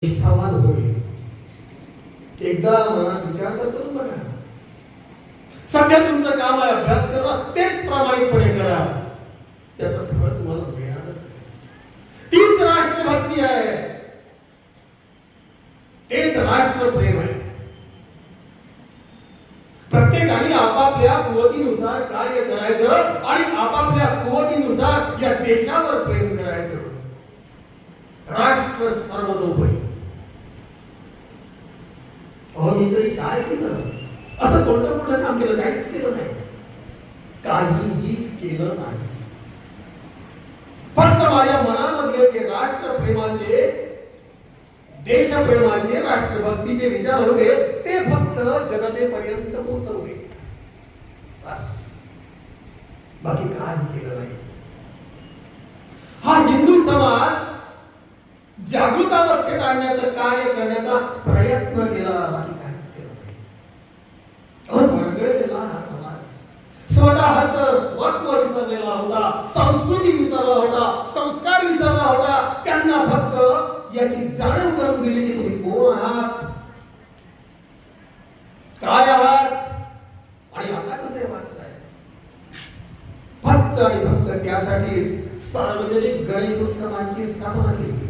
निष्ठावान होईल. एकदा मनात विचार करून बघा. सध्या तुमचं काम आहे अभ्यास करा, तेच प्रामाणिकपणे करा, त्याचं फळ तुम्हाला मिळणारच. तीच राष्ट्रभक्ती आहे, तेच राष्ट्रप्रेम आहे. प्रत्येकाने आपापल्या कुवतीनुसार कार्य करायचं आणि आपापल्या कुवतीनुसार या देशावर प्रेम करायचं. राष्ट्र सर्वतोपरी. अहो मी तरी काय केलं? असं कोणतं मोठं काम केलं? काहीच केलं नाही. काहीही केलं नाही. फक्त माझ्या मनामध्ये जे राष्ट्रप्रेमाचे, देशप्रेमाचे, राष्ट्रभक्तीचे विचार होते ते फक्त जनतेपर्यंत पोहोचवले. बाकी काही केलं नाही. हा हिंदू समाज जागृतावस्थेत आणण्याचं कार्य करण्याचा प्रयत्न केला, बाकी काहीच केलं नाही. भरगळलेला हा समाज स्वतःच स्वत्व विसरलेला होता, संस्कृती विसरला होता, संस्कार विसरला होता. त्यांना फक्त याची जाणीव करून दिली की तुम्ही कोण आहात, काय आहात आणि आता कसे वागताय. फक्त आणि फक्त त्यासाठी सार्वजनिक गणेश उत्सवांची स्थापना केली.